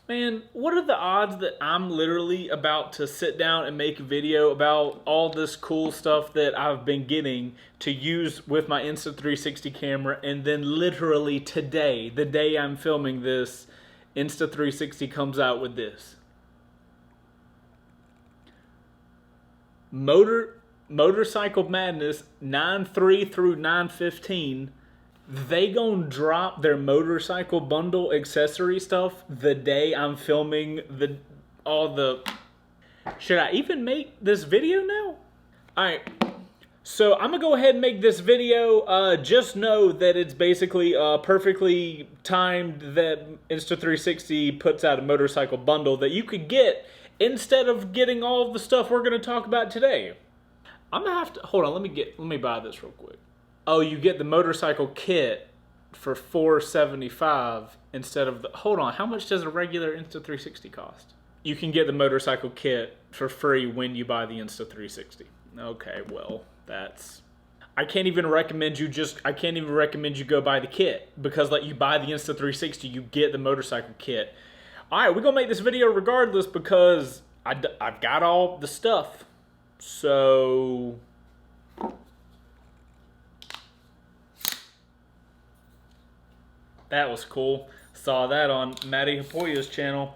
Man, what are the odds that I'm literally about to sit down and make a video about all this cool stuff that I've been getting to use with my Insta360 camera, and then literally today, the day I'm filming this, Insta360 comes out with this. Motorcycle Madness 9.3 through 9.15, they gonna drop their motorcycle bundle accessory stuff the day I'm filming all the. Should I even make this video now? Alright, so I'm gonna go ahead and make this video. Just know that it's basically perfectly timed that Insta360 puts out a motorcycle bundle that you could get instead of getting all of the stuff we're gonna talk about today. I'm gonna have to hold on. Let me buy this real quick. Oh, you get the motorcycle kit for $475 instead of the. Hold on, how much does a regular Insta360 cost? You can get the motorcycle kit for free when you buy the Insta360. Okay, well, that's. I can't even recommend you go buy the kit because like you buy the Insta360, you get the motorcycle kit. All right, we're gonna make this video regardless because I've got all the stuff. So. That was cool. Saw that on Matty Hapoya's channel.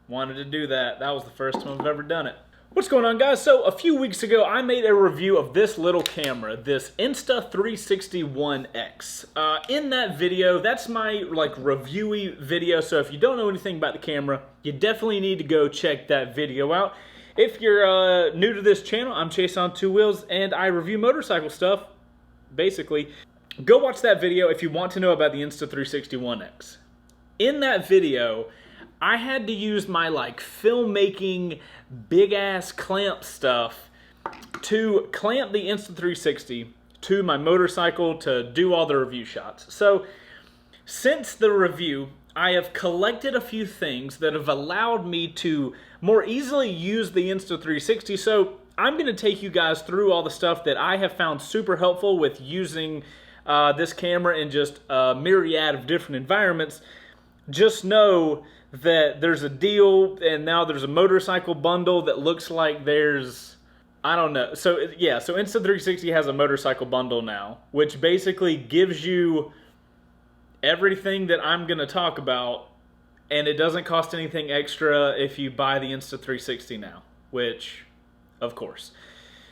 Wanted to do that. That was the first time I've ever done it. What's going on, guys? So a few weeks ago, I made a review of this little camera, this Insta360 One X. In that video, that's my reviewy video. So if you don't know anything about the camera, you definitely need to go check that video out. If you're new to this channel, I'm Chaseontwowheels, and I review motorcycle stuff, basically. Go watch that video if you want to know about the Insta360 One X. In that video, I had to use my filmmaking big ass clamp stuff to clamp the Insta360 to my motorcycle to do all the review shots. So since the review, I have collected a few things that have allowed me to more easily use the Insta360. So I'm going to take you guys through all the stuff that I have found super helpful with using this camera in just a myriad of different environments. Just know that there's a deal, and now there's a motorcycle bundle that looks like there's, I don't know. So yeah, so Insta360 has a motorcycle bundle now, which basically gives you everything that I'm going to talk about, and it doesn't cost anything extra if you buy the Insta360 now, which, of course.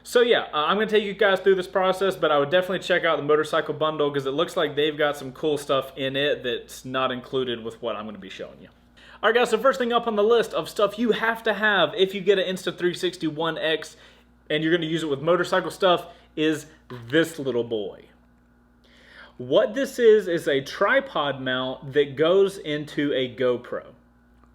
So yeah, I'm going to take you guys through this process, but I would definitely check out the motorcycle bundle because it looks like they've got some cool stuff in it that's not included with what I'm going to be showing you. Alright guys, so first thing up on the list of stuff you have to have if you get an Insta360 One X and you're going to use it with motorcycle stuff is this little boy. What this is a tripod mount that goes into a GoPro.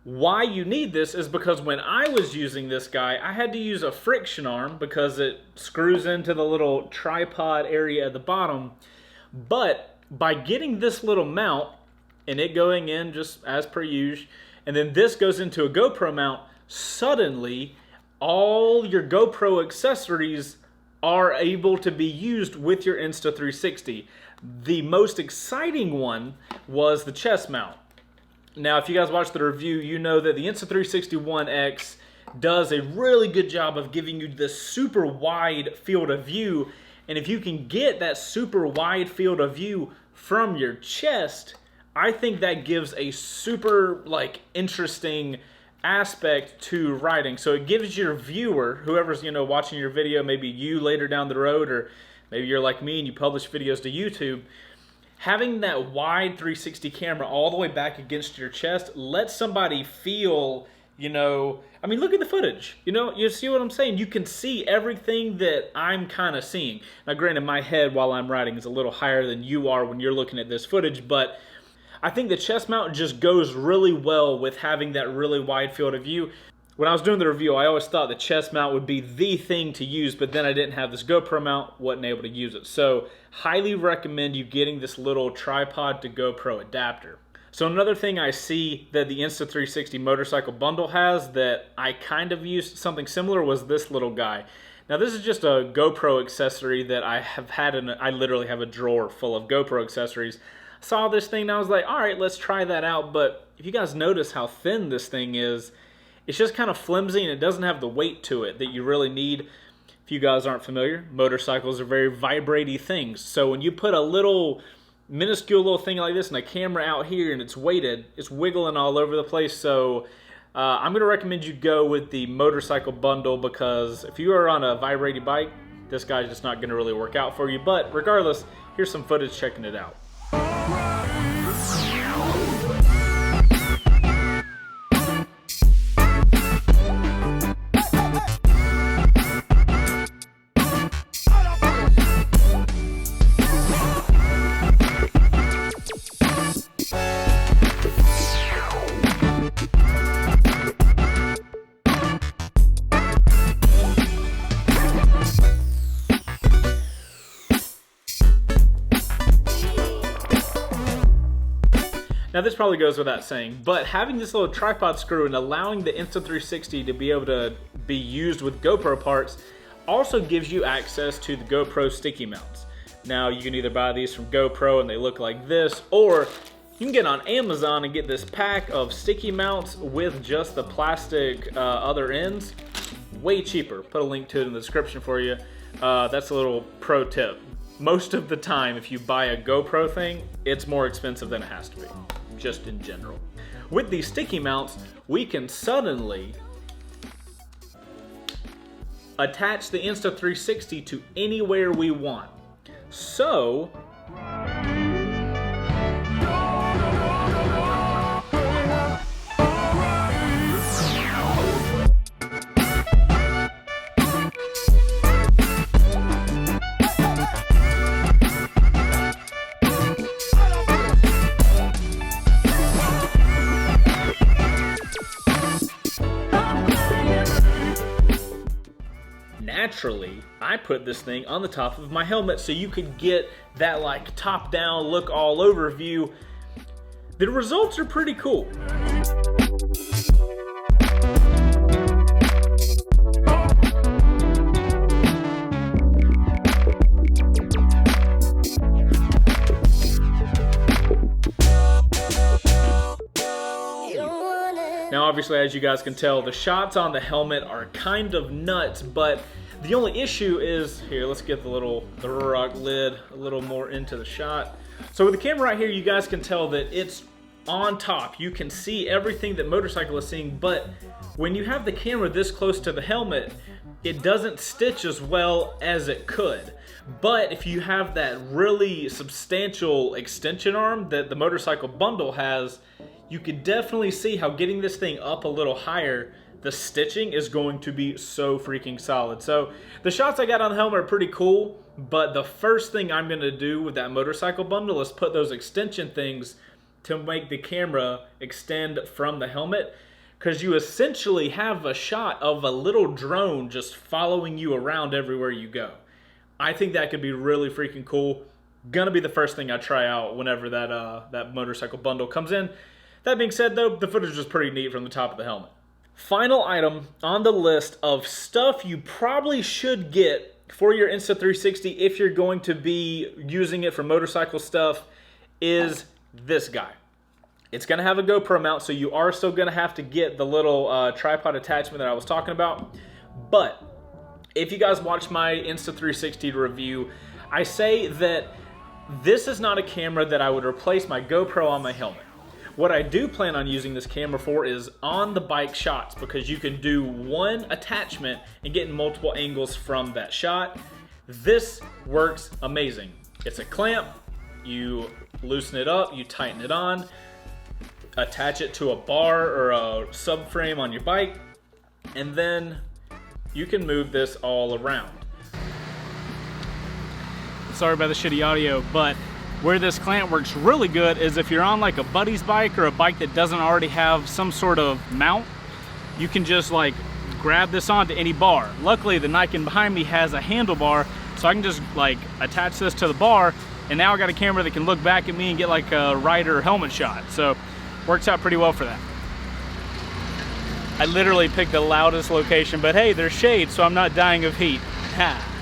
Why you need this is because when I was using this guy, I had to use a friction arm because it screws into the little tripod area at the bottom. But by getting this little mount and it going in just as per usual, and then this goes into a GoPro mount, suddenly all your GoPro accessories are able to be used with your Insta360. The most exciting one was the chest mount. Now, if you guys watched the review, you know that the Insta360 One X does a really good job of giving you this super wide field of view. And if you can get that super wide field of view from your chest, I think that gives a super interesting aspect to riding. So it gives your viewer, whoever's watching your video, maybe you later down the road, or maybe you're like me and you publish videos to YouTube, having that wide 360 camera all the way back against your chest lets somebody feel, I mean, look at the footage. You see what I'm saying? You can see everything that I'm kind of seeing. Now, granted, my head while I'm riding is a little higher than you are when you're looking at this footage, but I think the chest mount just goes really well with having that really wide field of view. When I was doing the review, I always thought the chest mount would be the thing to use, but then I didn't have this GoPro mount, wasn't able to use it. So, highly recommend you getting this little tripod to GoPro adapter. So another thing I see that the Insta360 motorcycle bundle has that I kind of used something similar was this little guy. Now this is just a GoPro accessory that I have had I literally have a drawer full of GoPro accessories. saw this thing and I was like, all right, let's try that out. But if you guys notice how thin this thing is, it's just kind of flimsy and it doesn't have the weight to it that you really need. If you guys aren't familiar, motorcycles are very vibrating things. So when you put a little minuscule little thing like this and a camera out here and it's weighted, it's wiggling all over the place. So I'm going to recommend you go with the motorcycle bundle, because if you are on a vibrating bike, this guy's just not going to really work out for you. But regardless, here's some footage checking it out. Now this probably goes without saying, but having this little tripod screw and allowing the Insta360 to be able to be used with GoPro parts also gives you access to the GoPro sticky mounts. Now you can either buy these from GoPro and they look like this, or you can get on Amazon and get this pack of sticky mounts with just the plastic other ends. Way cheaper. Put a link to it in the description for you. That's a little pro tip. Most of the time, if you buy a GoPro thing, it's more expensive than it has to be, just in general. With these sticky mounts, we can suddenly attach the Insta360 to anywhere we want. So, naturally, I put this thing on the top of my helmet so you could get that like top-down look all over view. The results are pretty cool. Now obviously, as you guys can tell, the shots on the helmet are kind of nuts, but the only issue is, here, let's get the rock lid a little more into the shot. So with the camera right here, you guys can tell that it's on top. You can see everything that motorcycle is seeing, but when you have the camera this close to the helmet, it doesn't stitch as well as it could. But if you have that really substantial extension arm that the motorcycle bundle has, you could definitely see how getting this thing up a little higher, the stitching is going to be so freaking solid. So the shots I got on the helmet are pretty cool, but the first thing I'm gonna do with that motorcycle bundle is put those extension things to make the camera extend from the helmet, because you essentially have a shot of a little drone just following you around everywhere you go. I think that could be really freaking cool. Gonna be the first thing I try out whenever that motorcycle bundle comes in. That being said though, the footage is pretty neat from the top of the helmet. Final item on the list of stuff you probably should get for your Insta360 if you're going to be using it for motorcycle stuff is this guy. It's going to have a GoPro mount, so you are still going to have to get the little tripod attachment that I was talking about. But if you guys watch my Insta360 review, I say that this is not a camera that I would replace my GoPro on my helmet. What I do plan on using this camera for is on the bike shots, because you can do one attachment and get multiple angles from that shot. This works amazing. It's a clamp, you loosen it up, you tighten it on, attach it to a bar or a subframe on your bike, and then you can move this all around. Sorry about the shitty audio, but where this clamp works really good is if you're on like a buddy's bike or a bike that doesn't already have some sort of mount, you can just like grab this onto any bar. Luckily the Nikon behind me has a handlebar, so I can just like attach this to the bar, and now I got a camera that can look back at me and get like a rider helmet shot. So works out pretty well for that. I literally picked the loudest location, but hey, there's shade, so I'm not dying of heat. Ha.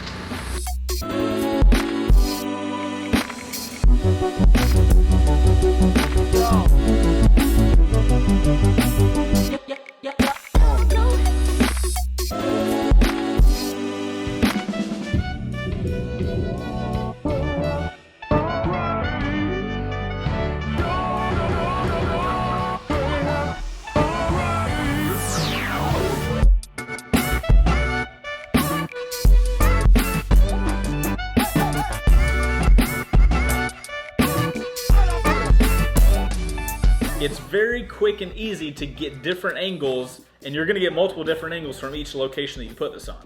very quick and easy to get different angles, and you're gonna get multiple different angles from each location that you put this on.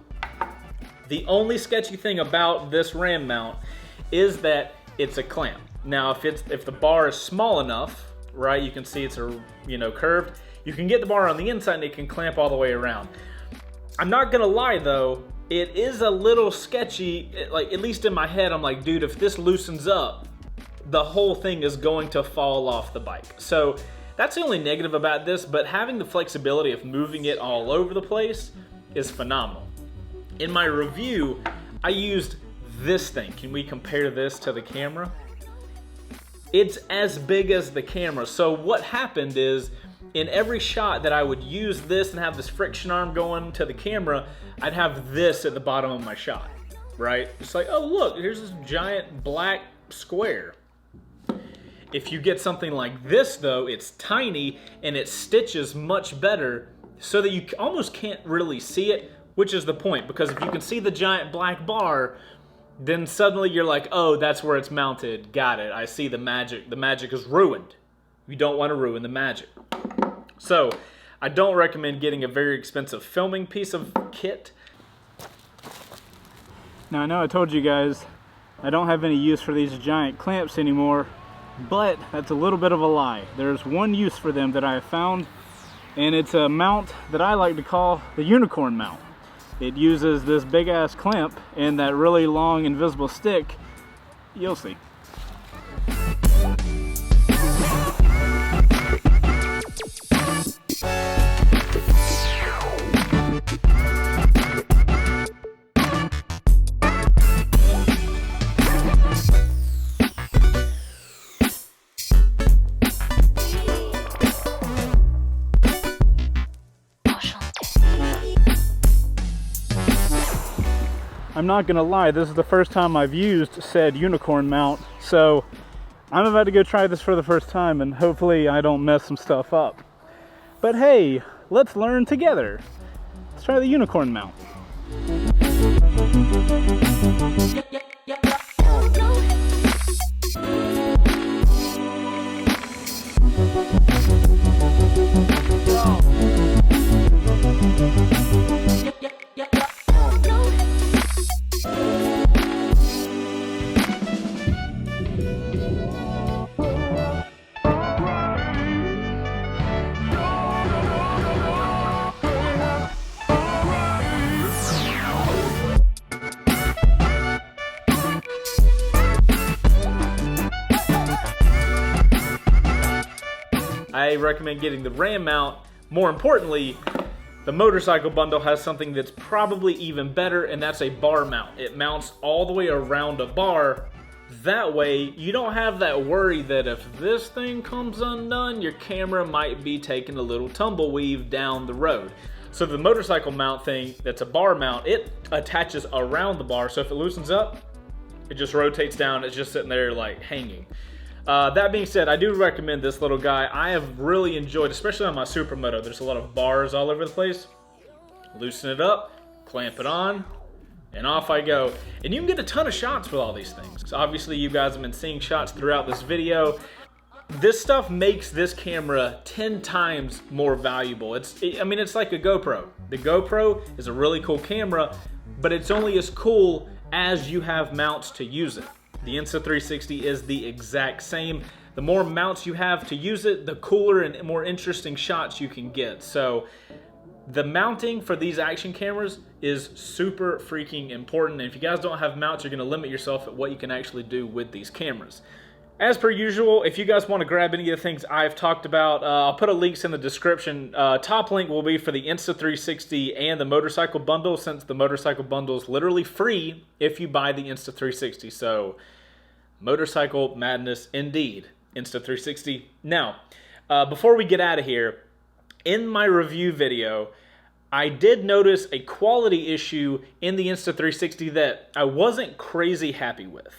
The only sketchy thing about this ram mount is that it's a clamp. Now, if the bar is small enough, right, you can see it's curved, you can get the bar on the inside and it can clamp all the way around. I'm not gonna lie though, it is a little sketchy, like at least in my head, I'm like, dude, if this loosens up, the whole thing is going to fall off the bike. So that's the only negative about this, but having the flexibility of moving it all over the place is phenomenal. In my review, I used this thing. Can we compare this to the camera? It's as big as the camera. So what happened is, in every shot that I would use this and have this friction arm going to the camera, I'd have this at the bottom of my shot, right? It's like, oh look, here's this giant black square. If you get something like this though, it's tiny and it stitches much better so that you almost can't really see it, which is the point, because if you can see the giant black bar, then suddenly you're like, oh, that's where it's mounted. Got it. I see the magic. The magic is ruined. You don't want to ruin the magic. So I don't recommend getting a very expensive filming piece of kit. Now I know I told you guys I don't have any use for these giant clamps anymore, but that's a little bit of a lie. There's one use for them that I have found, and it's a mount that I like to call the unicorn mount. It uses this big ass clamp and that really long invisible stick. You'll see. I'm not gonna lie, this is the first time I've used said unicorn mount, so I'm about to go try this for the first time and hopefully I don't mess some stuff up. But hey, let's learn together. Let's try the unicorn mount. I recommend getting the ram mount. More importantly, the motorcycle bundle has something that's probably even better, and that's a bar mount. It mounts all the way around a bar. That way, you don't have that worry that if this thing comes undone, your camera might be taking a little tumbleweave down the road. So the motorcycle mount thing, that's a bar mount, it attaches around the bar, so if it loosens up, it just rotates down, it's just sitting there like hanging. That being said, I do recommend this little guy. I have really enjoyed, especially on my Supermoto, there's a lot of bars all over the place. Loosen it up, clamp it on, and off I go. And you can get a ton of shots with all these things. So obviously you guys have been seeing shots throughout this video. This stuff makes this camera 10 times more valuable. I mean, it's like a GoPro. The GoPro is a really cool camera, but it's only as cool as you have mounts to use it. The Insta360 is the exact same. The more mounts you have to use it, the cooler and more interesting shots you can get. So the mounting for these action cameras is super freaking important. And if you guys don't have mounts, you're gonna limit yourself at what you can actually do with these cameras. As per usual, if you guys want to grab any of the things I've talked about, I'll put links in the description. Top link will be for the Insta360 and the motorcycle bundle, since the motorcycle bundle is literally free if you buy the Insta360. So, motorcycle madness indeed, Insta360. Now, before we get out of here, in my review video, I did notice a quality issue in the Insta360 that I wasn't crazy happy with.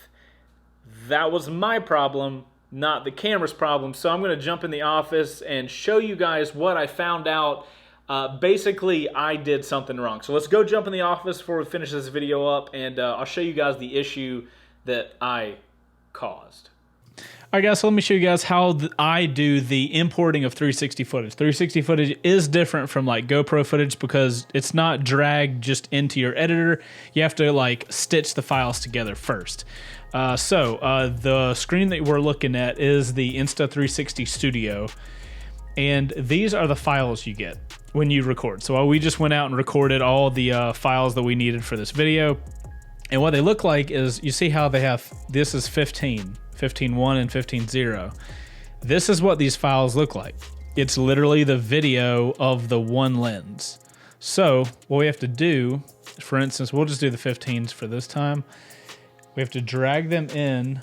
That was my problem, not the camera's problem. So I'm going to jump in the office and show you guys what I found out. Basically, I did something wrong. So let's go jump in the office before we finish this video up, and I'll show you guys the issue that I caused. All right, guys, so let me show you guys how I do the importing of 360 footage. 360 footage is different from like GoPro footage because it's not dragged just into your editor. You have to like stitch the files together first. The screen that we're looking at is the Insta360 Studio, and these are the files you get when you record. So we just went out and recorded all the files that we needed for this video. And what they look like is, you see how they have, this is 15.1 and 15.0. This is what these files look like. It's literally the video of the one lens. So what we have to do, for instance, we'll just do the 15s for this time. We have to drag them in.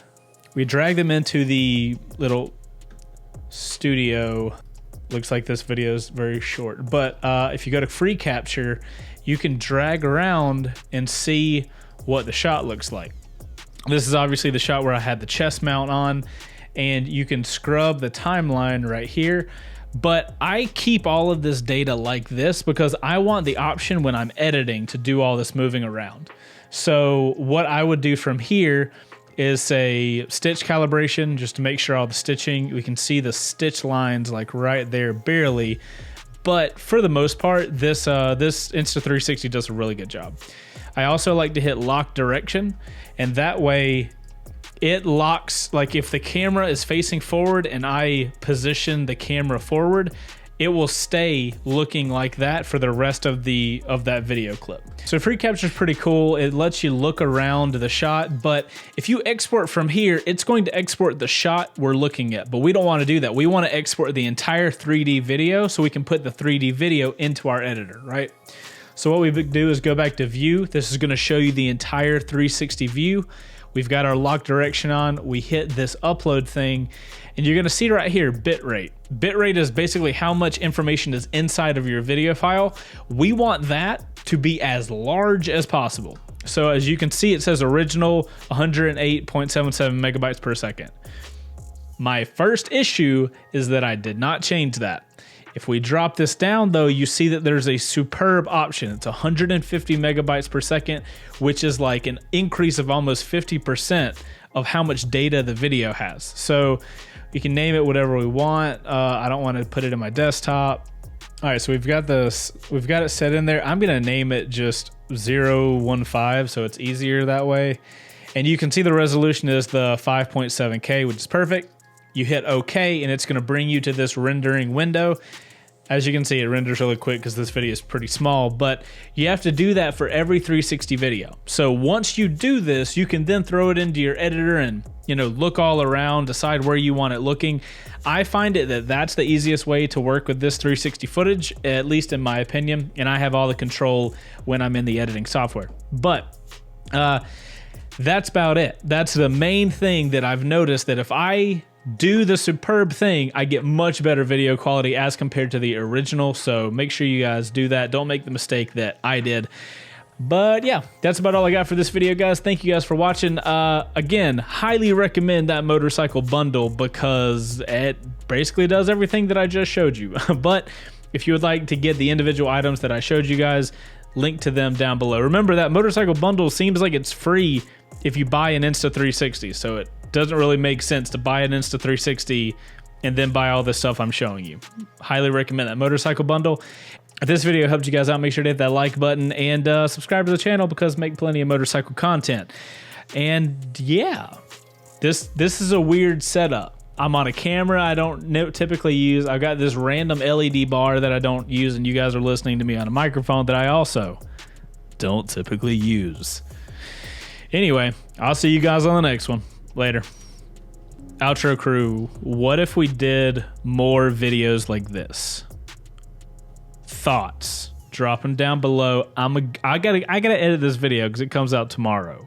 We drag them into the little studio. Looks like this video is very short, but if you go to free capture, you can drag around and see what the shot looks like. This is obviously the shot where I had the chest mount on, and you can scrub the timeline right here. But I keep all of this data like this because I want the option when I'm editing to do all this moving around. So what I would do from here is say stitch calibration, just to make sure all the stitching, we can see the stitch lines like right there barely. But for the most part, this Insta360 does a really good job. I also like to hit lock direction, and that way it locks, like if the camera is facing forward and I position the camera forward, it will stay looking like that for the rest of that video clip. So free capture is pretty cool. It lets you look around the shot, but if you export from here, it's going to export the shot we're looking at, but we don't want to do that. We want to export the entire 3D video so we can put the 3D video into our editor, right? So what we do is go back to view. This is going to show you the entire 360 view. We've got our lock direction on. We hit this upload thing, and you're going to see right here bitrate. Bitrate is basically how much information is inside of your video file. We want that to be as large as possible. So as you can see, it says original 108.77 megabytes per second. My first issue is that I did not change that. If we drop this down though, you see that there's a superb option. It's 150 megabytes per second, which is like an increase of almost 50% of how much data the video has. So you can name it whatever we want. I don't want to put it in my desktop. All right, so we've got it set in there. I'm gonna name it just 015, so it's easier that way. And you can see the resolution is the 5.7K, which is perfect. You hit OK, and it's gonna bring you to this rendering window. As you can see, it renders really quick because this video is pretty small, but you have to do that for every 360 video. So once you do this, you can then throw it into your editor and, you know, look all around, decide where you want it looking. I find it that that's the easiest way to work with this 360 footage, at least in my opinion, and I have all the control when I'm in the editing software. But that's about it. That's the main thing that I've noticed, that if I do the superb thing, I get much better video quality as compared to the original. So make sure you guys do that. Don't make the mistake that I did. But yeah, that's about all I got for this video, guys. Thank you guys for watching. Again, highly recommend that motorcycle bundle because it basically does everything that I just showed you. But if you would like to get the individual items that I showed you guys, link to them down below. Remember, that motorcycle bundle seems like it's free if you buy an Insta360, so it doesn't really make sense to buy an Insta360 and then buy all this stuff I'm showing you. Highly recommend that motorcycle bundle. If this video helped you guys out, make sure to hit that like button and subscribe to the channel because I make plenty of motorcycle content. And yeah, this is a weird setup. I'm on a camera I don't typically use. I've got this random LED bar that I don't use, and you guys are listening to me on a microphone that I also don't typically use. Anyway, I'll see you guys on the next one. Later. Outro crew, what if we did more videos like this? Thoughts? Drop them down below. I gotta edit this video because it comes out tomorrow.